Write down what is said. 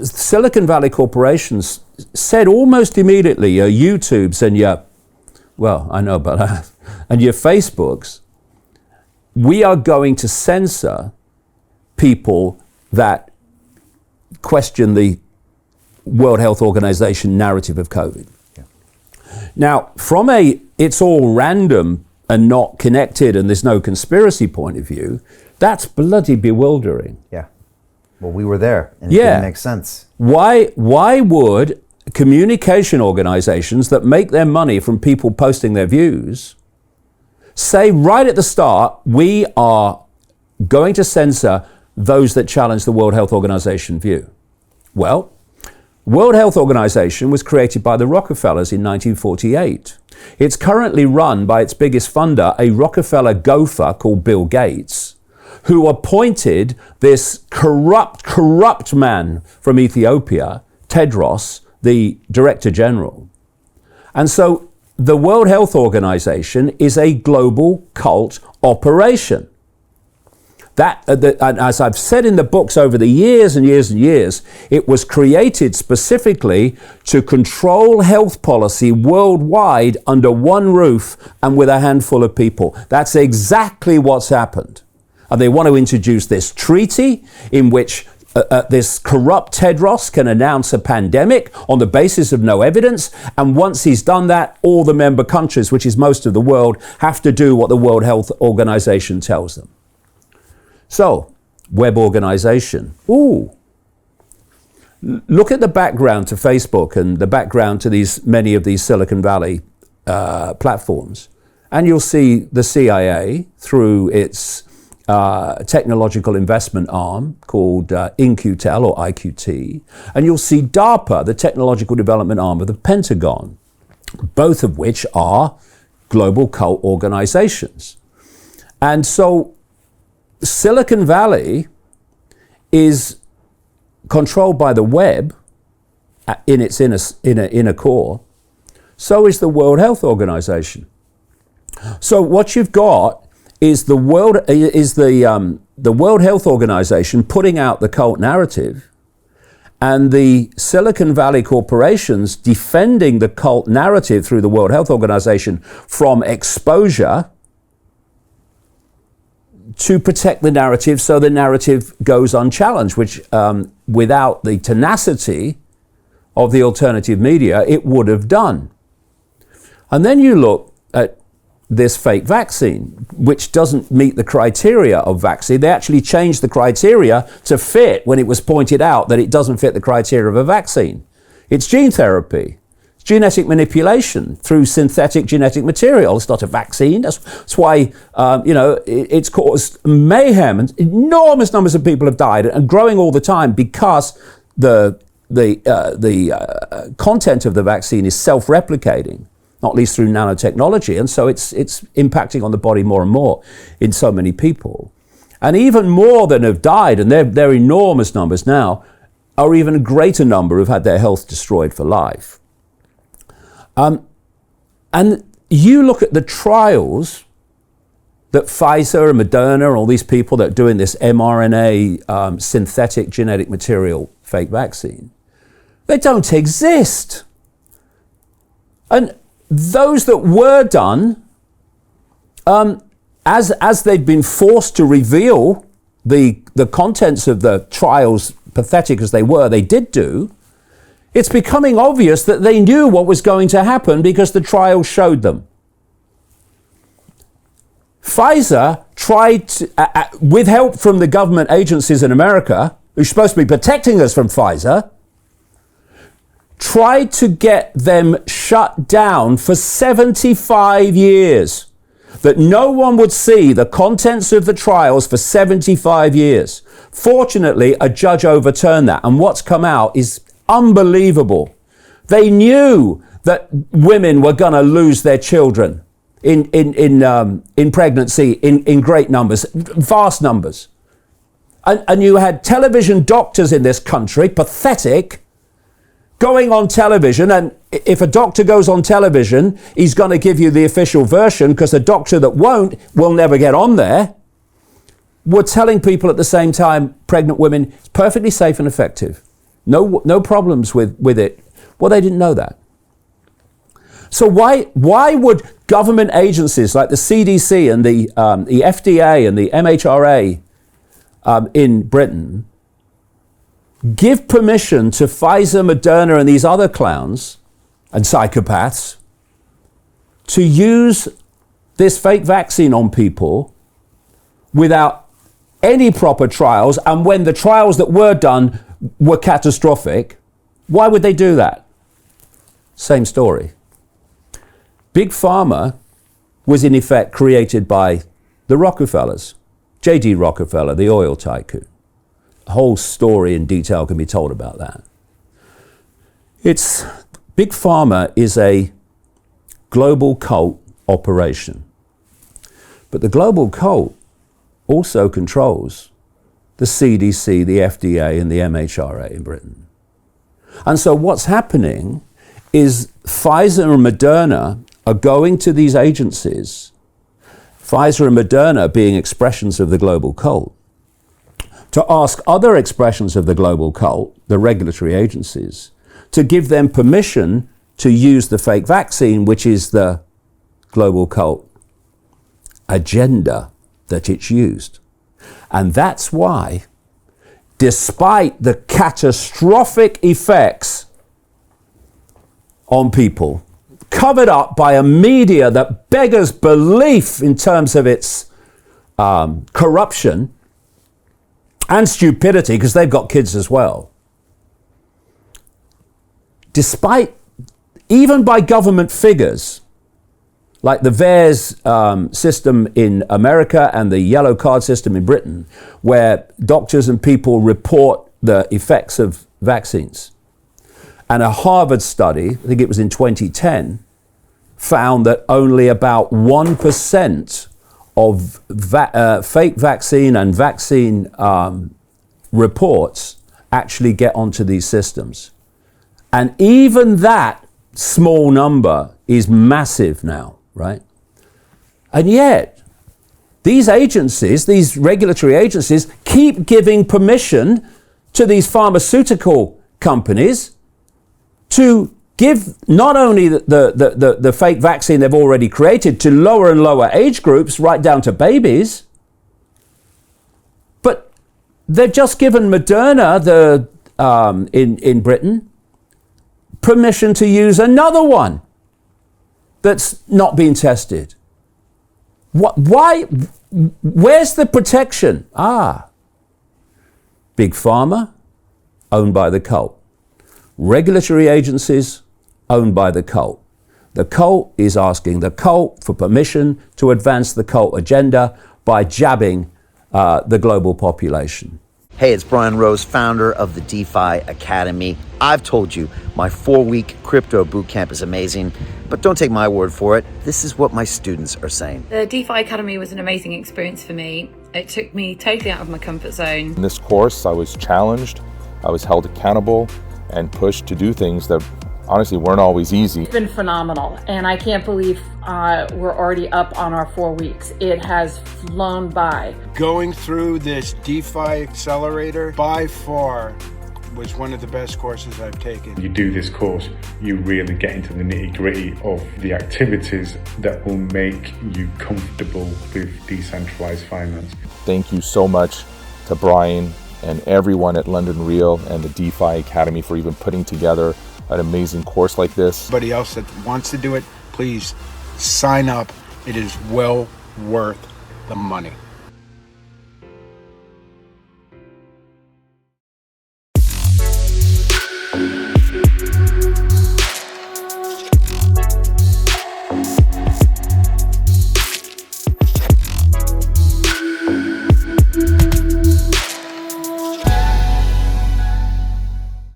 Silicon Valley corporations said almost immediately, your YouTubes and your, well, I know about that, and your Facebooks, we are going to censor people that question the World Health Organization narrative of COVID. Yeah. Now, from a it's all random and not connected and there's no conspiracy point of view, that's bloody bewildering. Yeah. Well, we were there and it didn't make sense. Why would communication organizations that make their money from people posting their views say right at the start, we are going to censor those that challenge the World Health Organization view? Well, World Health Organization was created by the Rockefellers in 1948. It's currently run by its biggest funder, a Rockefeller gopher called Bill Gates, who appointed this corrupt man from Ethiopia, Tedros, the Director General. And so the World Health Organization is a global cult operation. And as I've said in the books over the years and years and years, it was created specifically to control health policy worldwide under one roof and with a handful of people. That's exactly what's happened. And they want to introduce this treaty in which this corrupt Tedros can announce a pandemic on the basis of no evidence. And once he's done that, all the member countries, which is most of the world, have to do what the World Health Organization tells them. So, web organization. Ooh. Look at the background to Facebook and the background to many of these Silicon Valley platforms. And you'll see the CIA through its technological investment arm called InQtel or IQT. And you'll see DARPA, the technological development arm of the Pentagon, both of which are global cult organizations. And so Silicon Valley is controlled by the web in its inner core. So is the World Health Organization. So what you've got is the World Health Organization putting out the cult narrative, and the Silicon Valley corporations defending the cult narrative through the World Health Organization from exposure to protect the narrative so the narrative goes unchallenged, which without the tenacity of the alternative media, it would have done. And then you look at this fake vaccine, which doesn't meet the criteria of vaccine. They actually changed the criteria to fit when it was pointed out that it doesn't fit the criteria of a vaccine. It's gene therapy. Genetic manipulation through synthetic genetic material. It's not a vaccine. That's why it's caused mayhem, and enormous numbers of people have died, and growing all the time because the content of the vaccine is self-replicating, not least through nanotechnology, and so it's impacting on the body more and more in so many people. And even more than have died, and they're enormous numbers now, are even a greater number who've had their health destroyed for life. And you look at the trials that Pfizer and Moderna and all these people that are doing this mRNA synthetic genetic material fake vaccine, they don't exist. And those that were done, as they've been forced to reveal the contents of the trials, pathetic as they were, they did do, it's becoming obvious that they knew what was going to happen because the trials showed them. Pfizer tried to, with help from the government agencies in America, who's supposed to be protecting us from Pfizer, tried to get them shut down for 75 years. That no one would see the contents of the trials for 75 years. Fortunately, a judge overturned that, and what's come out is unbelievable. They knew that women were going to lose their children in pregnancy in great numbers, vast numbers. And you had television doctors in this country, pathetic, going on television, and if a doctor goes on television, he's going to give you the official version, because a doctor that won't will never get on there. We're telling people at the same time, pregnant women, it's perfectly safe and effective. No problems with it. Well, they didn't know that. So why would government agencies like the CDC and the FDA and the MHRA in Britain give permission to Pfizer, Moderna, and these other clowns and psychopaths to use this fake vaccine on people without any proper trials, and when the trials that were done were catastrophic? Why would they do that? Same story. Big Pharma was in effect created by the Rockefellers. J.D. Rockefeller, the oil tycoon. A whole story in detail can be told about that. Big Pharma is a global cult operation. But the global cult also controls the CDC, the FDA, and the MHRA in Britain. And so what's happening is Pfizer and Moderna are going to these agencies, Pfizer and Moderna being expressions of the global cult, to ask other expressions of the global cult, the regulatory agencies, to give them permission to use the fake vaccine, which is the global cult agenda that it's used. And that's why, despite the catastrophic effects on people, covered up by a media that beggars belief in terms of its corruption and stupidity, because they've got kids as well. Despite, even by government figures, like the VAERS system in America and the yellow card system in Britain, where doctors and people report the effects of vaccines. And a Harvard study, I think it was in 2010, found that only about 1% of fake vaccine and vaccine reports actually get onto these systems. And even that small number is massive now, right? And yet, these agencies, these regulatory agencies, keep giving permission to these pharmaceutical companies to give not only the fake vaccine they've already created to lower and lower age groups, right down to babies, but they've just given Moderna, in Britain, permission to use another one that's not been tested. Why? Where's the protection? Big Pharma, owned by the cult. Regulatory agencies, owned by the cult. The cult is asking the cult for permission to advance the cult agenda by jabbing the global population. Hey, it's Brian Rose, founder of the DeFi Academy. I've told you my 4-week crypto bootcamp is amazing, but don't take my word for it. This is what my students are saying. The DeFi Academy was an amazing experience for me. It took me totally out of my comfort zone. In this course, I was challenged, I was held accountable, and pushed to do things that honestly weren't always easy. It's been phenomenal, and I can't believe we're already up on our 4 weeks. It has flown by. Going through this DeFi accelerator by far was one of the best courses I've taken. You do this course, you really get into the nitty-gritty of the activities that will make you comfortable with decentralized finance. Thank you so much to Brian and everyone at London Real and the DeFi Academy for even putting together an amazing course like this. Anybody else that wants to do it, please sign up. It is well worth the money.